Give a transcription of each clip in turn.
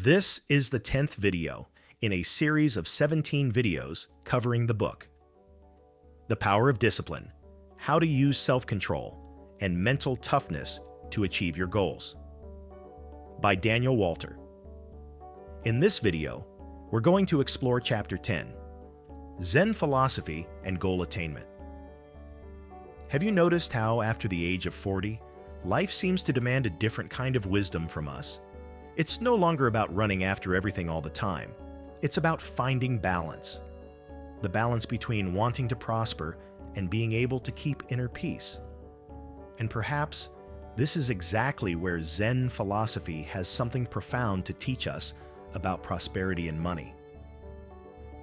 This is the 10th video in a series of 17 videos covering the book, The Power of Discipline, How to Use Self-Control and Mental Toughness to Achieve Your Goals, by Daniel Walter. In this video, we're going to explore Chapter 10, Zen Philosophy and Goal Attainment. Have you noticed how, after the age of 40, life seems to demand a different kind of wisdom from us? It's no longer about running after everything all the time. It's about finding balance. The balance between wanting to prosper and being able to keep inner peace. And perhaps this is exactly where Zen philosophy has something profound to teach us about prosperity and money.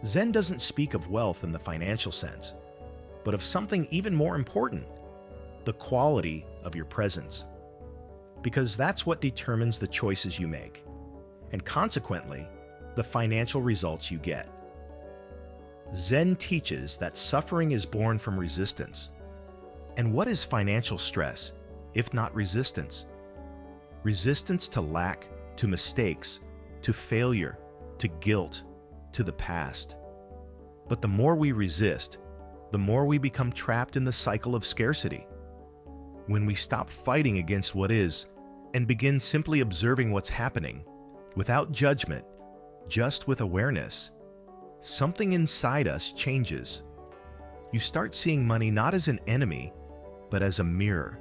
Zen doesn't speak of wealth in the financial sense, but of something even more important, the quality of your presence. Because that's what determines the choices you make, and consequently, the financial results you get. Zen teaches that suffering is born from resistance. And what is financial stress, if not resistance? Resistance to lack, to mistakes, to failure, to guilt, to the past. But the more we resist, the more we become trapped in the cycle of scarcity. When we stop fighting against what is and begin simply observing what's happening, without judgment, just with awareness, something inside us changes. You start seeing money not as an enemy, but as a mirror.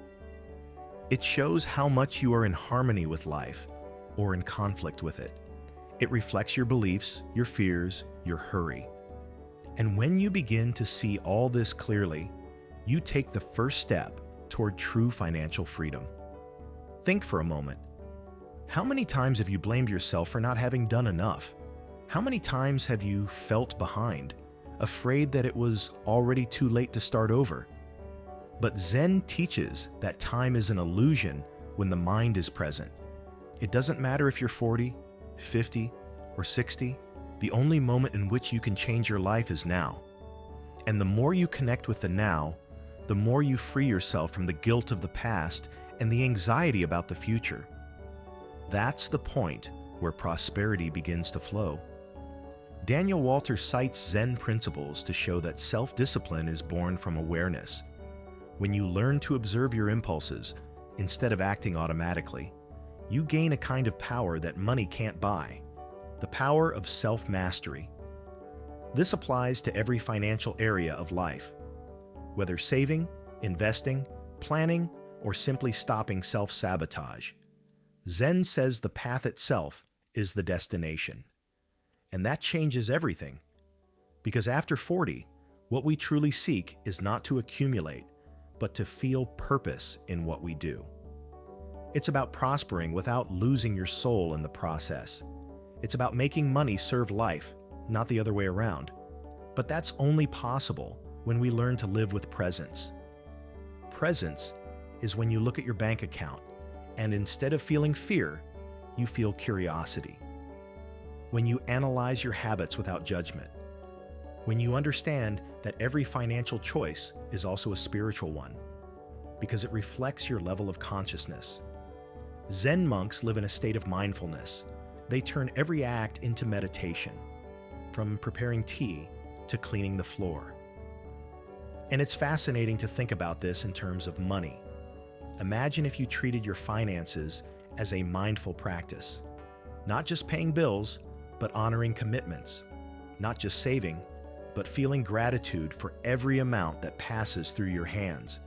It shows how much you are in harmony with life or in conflict with it. It reflects your beliefs, your fears, your hurry. And when you begin to see all this clearly, you take the first step toward true financial freedom. Think for a moment. How many times have you blamed yourself for not having done enough? How many times have you felt behind, afraid that it was already too late to start over? But Zen teaches that time is an illusion when the mind is present. It doesn't matter if you're 40, 50, or 60. The only moment in which you can change your life is now. And the more you connect with the now, the more you free yourself from the guilt of the past and the anxiety about the future. That's the point where prosperity begins to flow. Daniel Walter cites Zen principles to show that self-discipline is born from awareness. When you learn to observe your impulses instead of acting automatically, you gain a kind of power that money can't buy, the power of self-mastery. This applies to every financial area of life. Whether saving, investing, planning, or simply stopping self-sabotage, Zen says the path itself is the destination. And that changes everything. Because after 40, what we truly seek is not to accumulate, but to feel purpose in what we do. It's about prospering without losing your soul in the process. It's about making money serve life, not the other way around. But that's only possible when we learn to live with presence. Presence is when you look at your bank account, and instead of feeling fear, you feel curiosity. When you analyze your habits without judgment. When you understand that every financial choice is also a spiritual one, because it reflects your level of consciousness. Zen monks live in a state of mindfulness. They turn every act into meditation, from preparing tea to cleaning the floor. And it's fascinating to think about this in terms of money. Imagine if you treated your finances as a mindful practice, not just paying bills, but honoring commitments, not just saving, but feeling gratitude for every amount that passes through your hands.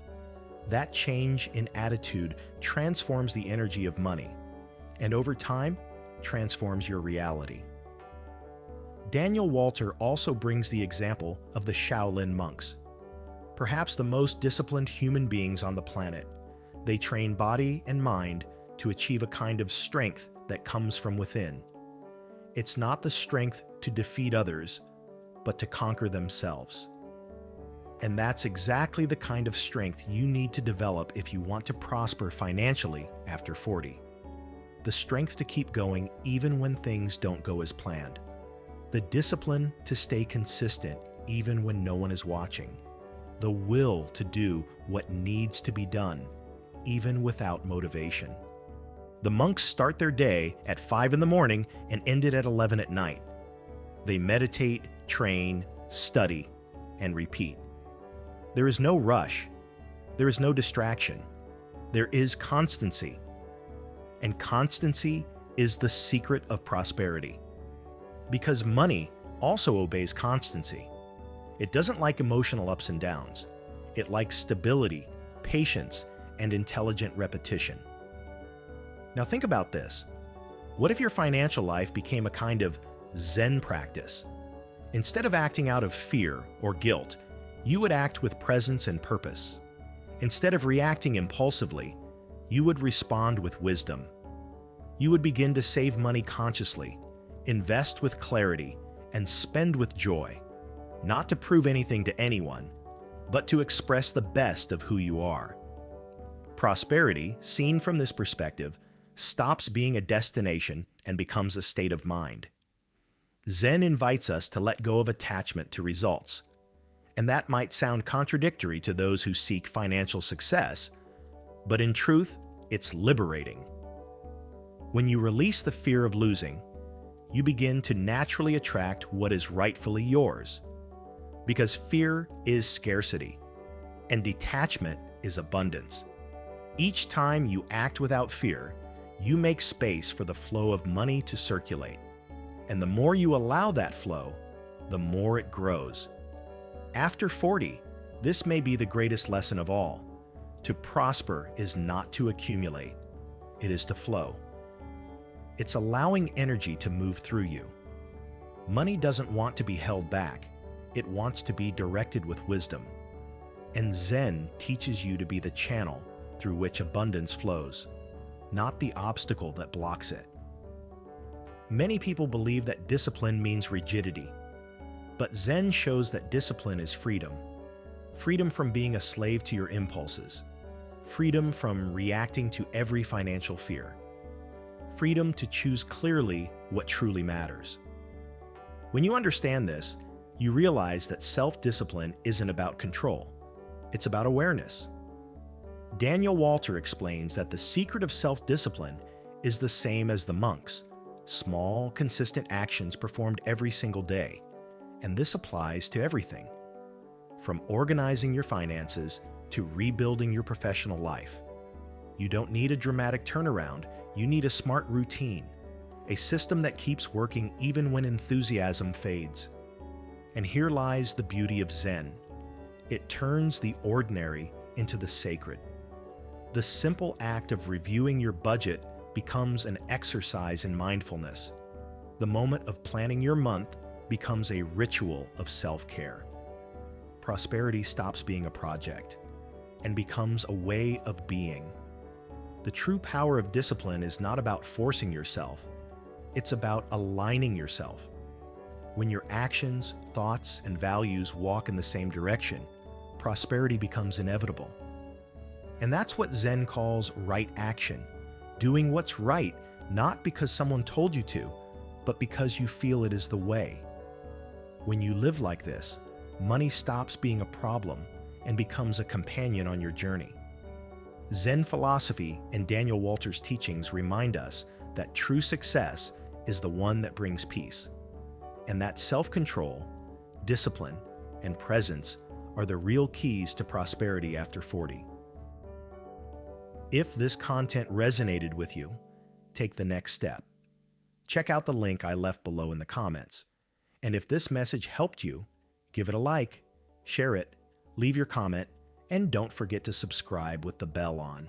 That change in attitude transforms the energy of money, and over time, transforms your reality. Daniel Walter also brings the example of the Shaolin monks, perhaps the most disciplined human beings on the planet. They train body and mind to achieve a kind of strength that comes from within. It's not the strength to defeat others, but to conquer themselves. And that's exactly the kind of strength you need to develop if you want to prosper financially after 40. The strength to keep going even when things don't go as planned. The discipline to stay consistent even when no one is watching. The will to do what needs to be done, even without motivation. The monks start their day at 5 in the morning and end it at 11 at night. They meditate, train, study, and repeat. There is no rush. There is no distraction. There is constancy. And constancy is the secret of prosperity. Because money also obeys constancy. It doesn't like emotional ups and downs. It likes stability, patience, and intelligent repetition. Now think about this. What if your financial life became a kind of Zen practice? Instead of acting out of fear or guilt, you would act with presence and purpose. Instead of reacting impulsively, you would respond with wisdom. You would begin to save money consciously, invest with clarity, and spend with joy, not to prove anything to anyone, but to express the best of who you are. Prosperity, seen from this perspective, stops being a destination and becomes a state of mind. Zen invites us to let go of attachment to results, and that might sound contradictory to those who seek financial success, but in truth, it's liberating. When you release the fear of losing, you begin to naturally attract what is rightfully yours, because fear is scarcity, and detachment is abundance. Each time you act without fear, you make space for the flow of money to circulate. And the more you allow that flow, the more it grows. After 40, this may be the greatest lesson of all. To prosper is not to accumulate, it is to flow. It's allowing energy to move through you. Money doesn't want to be held back, it wants to be directed with wisdom. And Zen teaches you to be the channel through which abundance flows, not the obstacle that blocks it. Many people believe that discipline means rigidity, but Zen shows that discipline is freedom. Freedom from being a slave to your impulses. Freedom from reacting to every financial fear. Freedom to choose clearly what truly matters. When you understand this, you realize that self-discipline isn't about control. It's about awareness. Daniel Walter explains that the secret of self-discipline is the same as the monks, small, consistent actions performed every single day, and this applies to everything. From organizing your finances to rebuilding your professional life. You don't need a dramatic turnaround, you need a smart routine, a system that keeps working even when enthusiasm fades. And here lies the beauty of Zen. It turns the ordinary into the sacred. The simple act of reviewing your budget becomes an exercise in mindfulness. The moment of planning your month becomes a ritual of self-care. Prosperity stops being a project and becomes a way of being. The true power of discipline is not about forcing yourself. It's about aligning yourself. When your actions, thoughts, and values walk in the same direction, prosperity becomes inevitable. And that's what Zen calls right action, doing what's right, not because someone told you to, but because you feel it is the way. When you live like this, money stops being a problem and becomes a companion on your journey. Zen philosophy and Daniel Walter's teachings remind us that true success is the one that brings peace, and that self-control, discipline, and presence are the real keys to prosperity after 40. If this content resonated with you, take the next step. Check out the link I left below in the comments. And if this message helped you, give it a like, share it, leave your comment, and don't forget to subscribe with the bell on.